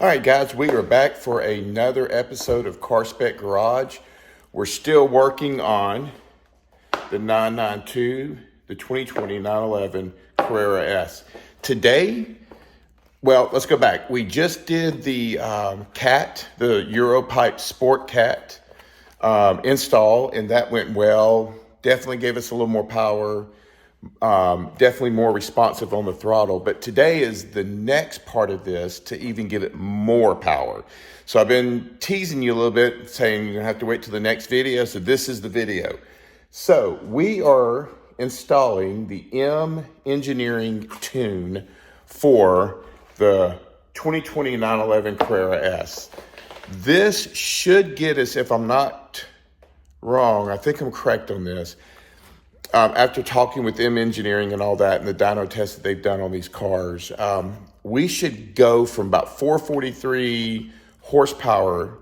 All right, guys, we are back for another episode of Car Spec Garage. We're still working on the 992, the 2020 911 Carrera S. Today, well, let's go back. We just did the CAT, the Europipe Sport CAT install, and that went well. Definitely gave us a little more power. Definitely more responsive on the throttle. But today is the next part of this to even give it more power. So I've been teasing you a little bit, saying you're gonna have to wait till the next video. So this is the video. So we are installing the M Engineering tune for the 2020 911 Carrera S. This should get us, if I'm not wrong, I think I'm correct on this, after talking with M Engineering and all that and the dyno tests that they've done on these cars, we should go from about 443 horsepower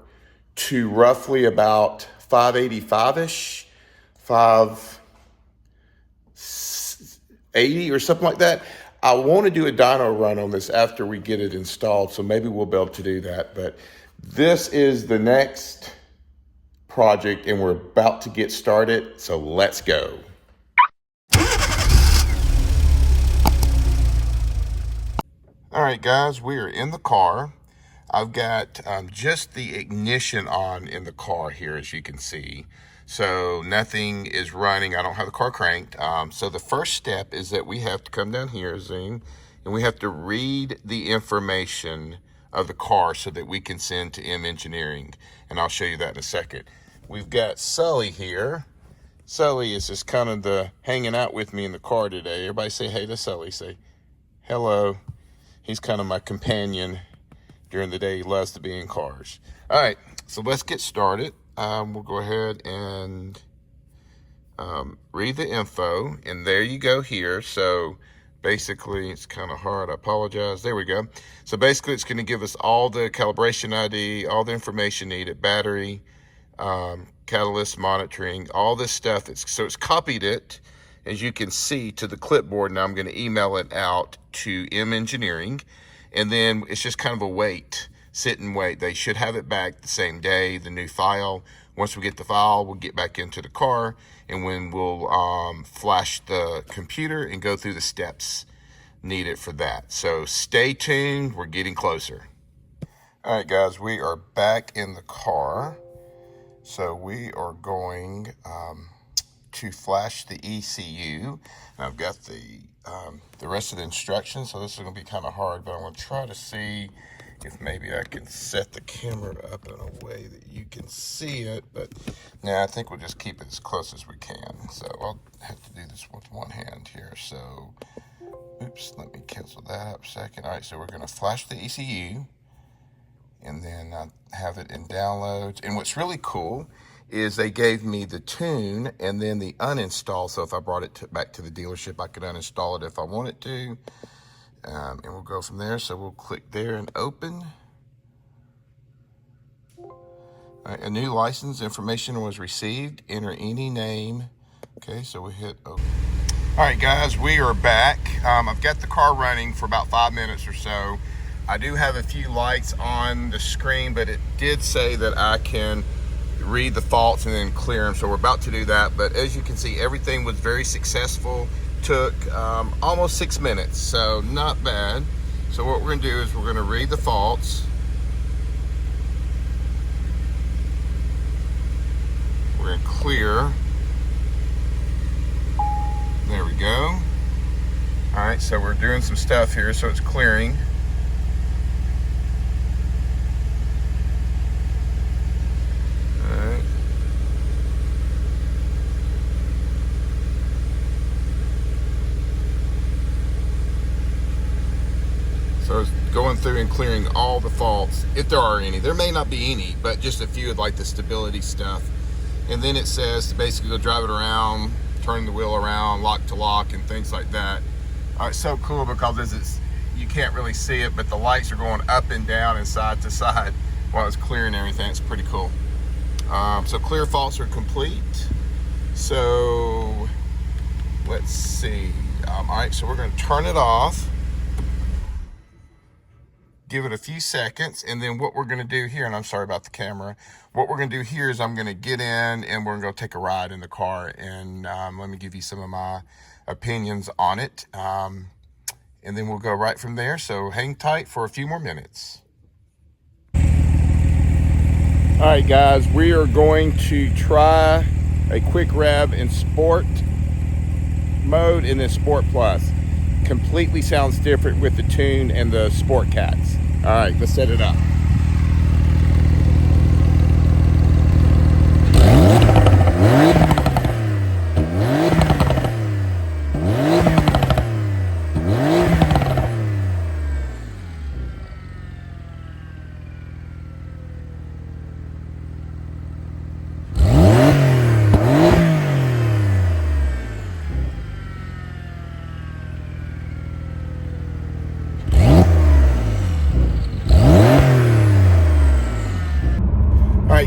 to roughly about 585-ish, 580 or something like that. I want to do a dyno run on this after we get it installed, so maybe we'll be able to do that. But this is the next project, and we're about to get started, so let's go. All right, guys, we are in the car. I've got just the ignition on in the car here, as you can see. So nothing is running. I don't have the car cranked. So the first step is that we have to come down here, zoom, and we have to read the information of the car so that we can send to M Engineering. And I'll show you that in a second. We've got Sully here. Sully is just kind of the hanging out with me in the car today. Everybody say hey to Sully. Say hello. He's kind of my companion during the day. He loves to be in cars. All right, so let's get started. We'll go ahead and read the info. And there you go here. So basically, it's kind of hard. I apologize. There we go. So basically, it's going to give us all the calibration ID, all the information needed, battery, catalyst monitoring, all this stuff. So it's copied it, as you can see, to the clipboard. Now I'm going to email it out to M Engineering, and then it's just kind of a wait, sit and wait. They should have it back the same day, the new file. Once we get the file, we'll get back into the car, and when we'll flash the computer and go through the steps needed for that. So stay tuned, we're getting closer. All right, guys, we are back in the car. So we are going to flash the ECU. And I've got the rest of the instructions, so this is going to be kind of hard, but I'm going to try to see if maybe I can set the camera up in a way that you can see it. But now I think we'll just keep it as close as we can. So I'll have to do this with one hand here. So, oops, let me cancel that up a second. All right, so we're going to flash the ECU, and then have it in downloads. And what's really cool is they gave me the tune and then the uninstall. So if I brought it back to the dealership, I could uninstall it if I wanted to. And we'll go from there. So we'll click there and open. All right, a new license information was received. Enter any name. Okay, so we hit open. All right, guys, we are back. I've got the car running for about 5 minutes or so. I do have a few lights on the screen, but it did say that I can read the faults and then clear them, so we're about to do that. But as you can see, everything was very successful. Took almost 6 minutes, so not bad. So what we're going to do is we're going to read the faults. We're going to clear. There we go. All right, so we're doing some stuff here, so it's clearing. So it's going through and clearing all the faults, if there are any. There may not be any, but just a few of like the stability stuff. And then it says to basically go drive it around, turn the wheel around, lock to lock, and things like that. It's so cool because you can't really see it, but the lights are going up and down and side to side while it's clearing everything. It's pretty cool. So clear faults are complete. So let's see. All right, so we're going to turn it off. give it a few seconds, and then what we're going to do here, and I'm sorry about the camera, what we're going to do here is I'm going to get in and we're going to go take a ride in the car, and let me give you some of my opinions on it, and then we'll go right from there. So hang tight for a few more minutes. All right, guys, we are going to try a quick rev in sport mode and then Sport Plus. Completely sounds different with the tune and the Sport Cats. All right, let's set it up.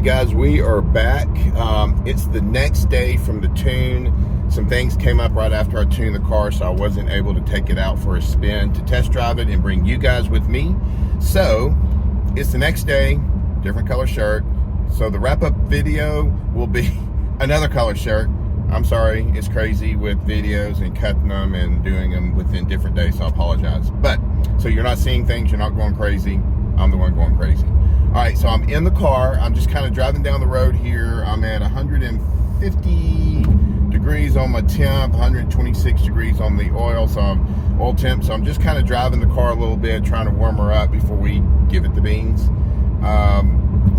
Guys, we are back. It's the next day from the tune. Some things came up right after I tuned the car, so I wasn't able to take it out for a spin to test drive it and bring you guys with me. So it's the next day, different color shirt. So the wrap-up video will be another color shirt. I'm sorry, it's crazy with videos and cutting them and doing them within different days, so I apologize. But so you're not seeing things, you're not going crazy. I'm the one going crazy. All right, so I'm in the car. I'm just kind of driving down the road here. I'm at 150 degrees on my temp, 126 degrees on the oil, so I'm oil temp. So I'm just kind of driving the car a little bit, trying to warm her up before we give it the beans.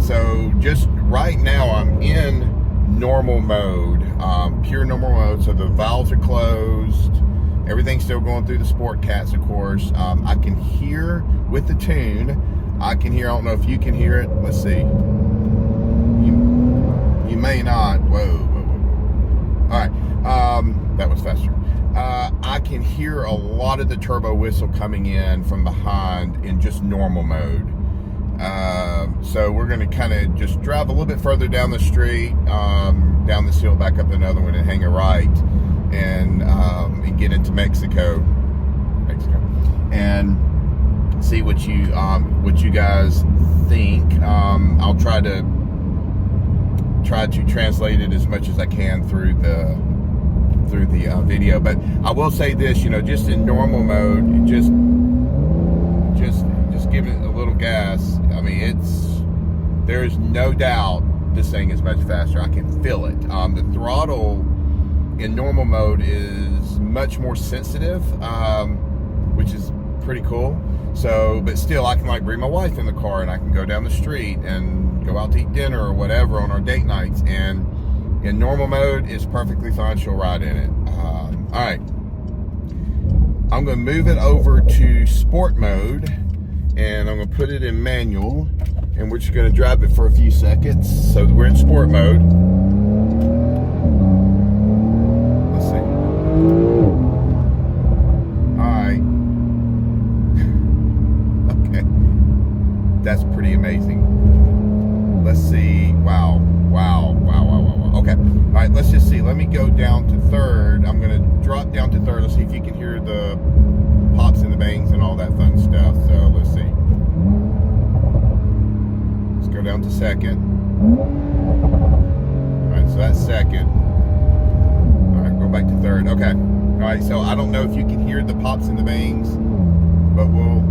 So just right now, I'm in normal mode, pure normal mode. So the valves are closed. Everything's still going through the Sport Cats, of course. I can hear with the tune. I can hear, I don't know if you can hear it. Let's see. You may not. Whoa. All right. That was faster. I can hear a lot of the turbo whistle coming in from behind in just normal mode. So we're going to kind of just drive a little bit further down the street, down this hill, back up another one, and hang a right, and get into Mexico, and see what you guys think. I'll try to translate it as much as I can through the video. But I will say this, just in normal mode, just give it a little gas. I mean, there's no doubt this thing is much faster. I can feel it. The throttle in normal mode is much more sensitive, which is pretty cool. So, but still, I can bring my wife in the car, and I can go down the street and go out to eat dinner or whatever on our date nights. And in normal mode, it's perfectly fine. She'll ride in it. All right, I'm going to move it over to sport mode, and I'm going to put it in manual, and we're just going to drive it for a few seconds. So we're in sport mode. Let's see. That's pretty amazing. Let's see. Wow. Okay. All right, let's just see. Let me go down to third. I'm going to drop down to third. Let's see if you can hear the pops and the bangs and all that fun stuff. So let's see. Let's go down to second. All right, so that's second. All right, go back to third. Okay. All right, so I don't know if you can hear the pops and the bangs, but we're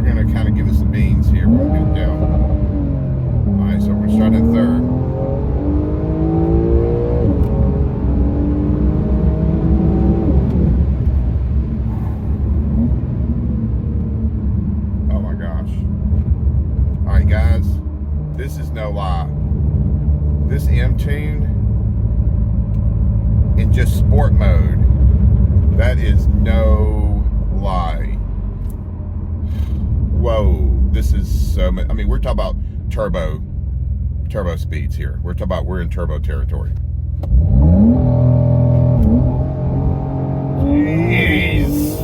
going to kind of give it some beans here. We're going to get it down. All right, so we're going to start at third. Oh my gosh. All right, guys, this is no lie. This M-Tune in just sport mode, that is no lie. Whoa, this is so much. I mean, we're talking about turbo speeds here. We're in turbo territory. Jeez.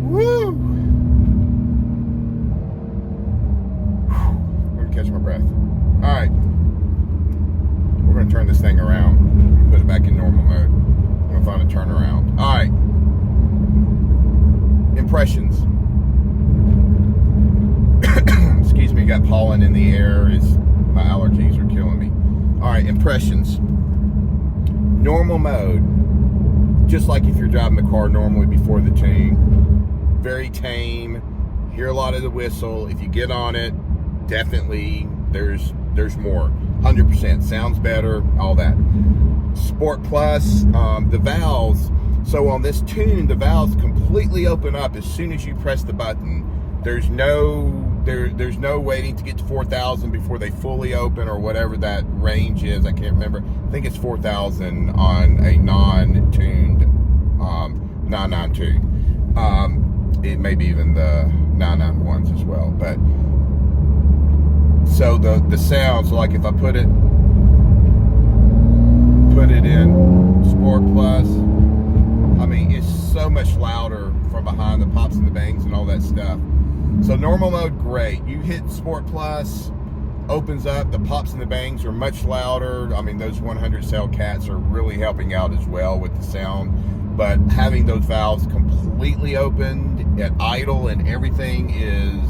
Woo. Let me catch my breath. All right. We're going to turn this thing around and put it back in normal mode. I'm going to find a turnaround. pollen in the air. My allergies are killing me. All right, impressions. Normal mode, just like if you're driving the car normally before the tune. Very tame. Hear a lot of the whistle. If you get on it, definitely there's more. 100%. Sounds better, all that. Sport Plus, the valves. So on this tune, the valves completely open up as soon as you press the button. There's no waiting to get to 4,000 before they fully open, or whatever that range is. I can't remember. I think it's 4,000 on a non-tuned 992. It may be even the 991s as well. But so the sound. So like if I put it in Sport Plus, I mean, it's so much louder from behind, the pops and the bangs and all that stuff. So normal mode, great. You hit Sport Plus, opens up, the pops and the bangs are much louder. I mean, those 100 cell cats are really helping out as well with the sound. But having those valves completely opened at idle and everything is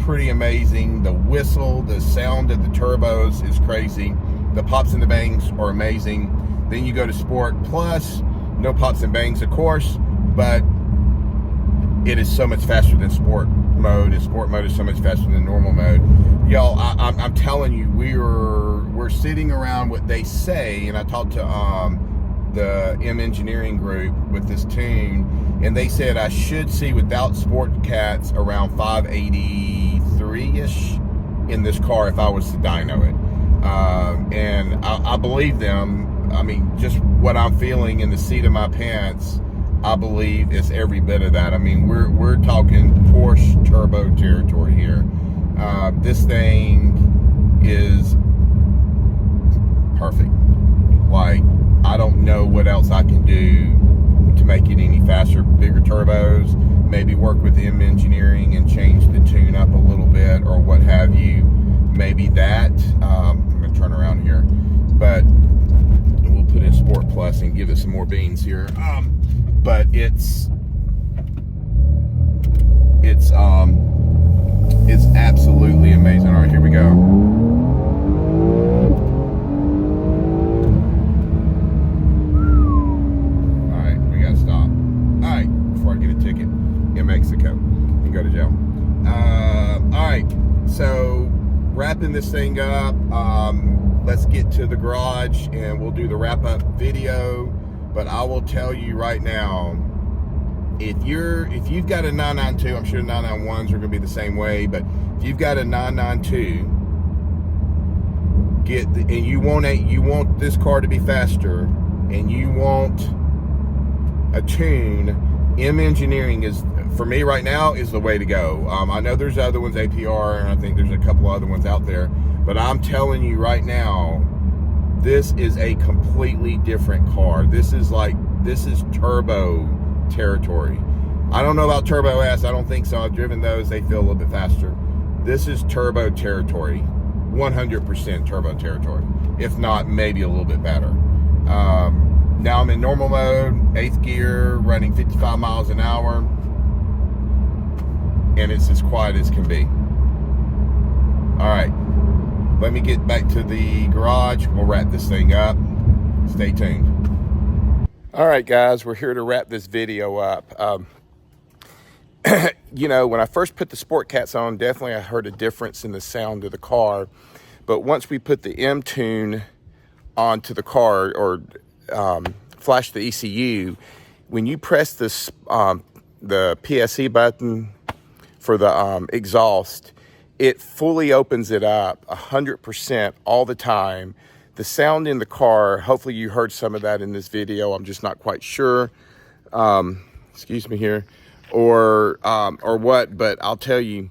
pretty amazing. The whistle, the sound of the turbos is crazy. The pops and the bangs are amazing. Then you go to Sport Plus, no pops and bangs, of course, but it is so much faster than sport mode, and sport mode is so much faster than normal mode. Y'all, I'm telling you, we're sitting around what they say, and I talked to the M Engineering group with this tune, and they said I should see without sport cats around 583-ish in this car if I was to dyno it. And I believe them. I mean, just what I'm feeling in the seat of my pants, I believe it's every bit of that. I mean, we're talking Porsche turbo territory here. This thing is perfect. Like, I don't know what else I can do to make it any faster. Bigger turbos, maybe work with M Engineering and change the tune up a little bit, or what have you. Maybe that. I'm gonna turn around here, but we'll put in Sport Plus and give it some more beans here. But it's absolutely amazing. All right, here we go. All right, we gotta stop. All right, before I get a ticket in Mexico and go to jail. All right, so wrapping this thing up. Let's get to the garage and we'll do the wrap-up video. But I will tell you right now, if you've got a 992, I'm sure 991s are going to be the same way, but if you've got a 992, and you want this car to be faster, and you want a tune, M Engineering is, for me right now, is the way to go. I know there's other ones, APR, and I think there's a couple other ones out there, but I'm telling you right now, this is a completely different car. This is turbo territory. I don't know about Turbo S. I don't think so. I've driven those. They feel a little bit faster. This is turbo territory. 100% turbo territory. If not, maybe a little bit better. Now I'm in normal mode, 8th gear, running 55 miles an hour. And it's as quiet as can be. All right. Let me get back to the garage. We'll wrap this thing up. Stay tuned. All right, guys, we're here to wrap this video up. You know, when I first put the Sport Cats on, definitely I heard a difference in the sound of the car. But once we put the M-Tune onto the car, or flash the ECU, when you press this, the PSE button for the exhaust, it fully opens it up 100% all the time. The sound in the car, hopefully you heard some of that in this video. I'm just not quite sure. Excuse me here. Or what, but I'll tell you,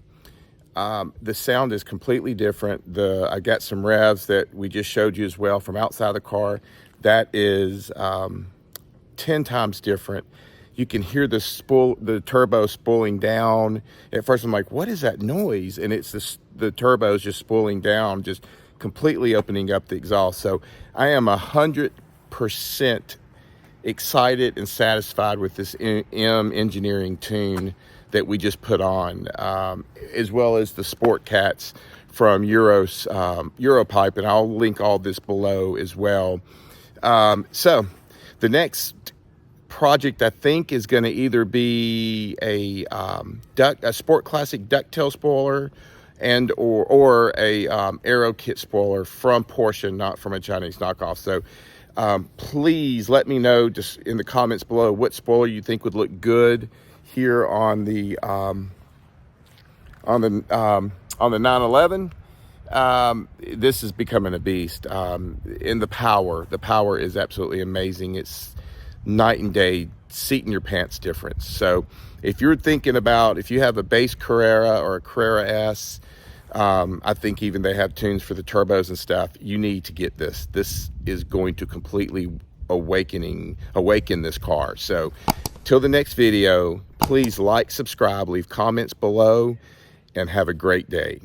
the sound is completely different. I got some revs that we just showed you as well from outside the car. That is 10 times different. You can hear the turbo spooling down. At first I'm like, what is that noise? And it's the turbo is just spooling down, just completely opening up the exhaust. So I am 100% excited and satisfied with this M engineering tune that we just put on, as well as the Sport Cats from Europipe, and I'll link all this below as well. So the next project I think is going to either be a Sport Classic ducktail spoiler and or a Aero kit spoiler from Porsche, not from a Chinese knockoff. So please let me know just in the comments below what spoiler you think would look good here on the 911. This is becoming a beast. And the power is absolutely amazing. It's night and day, seat in your pants difference. So if you're thinking about, if you have a base Carrera or a Carrera S, I think even they have tunes for the turbos and stuff, you need to get this. This is going to completely awaken this car. So till the next video, please like, subscribe, leave comments below, and have a great day.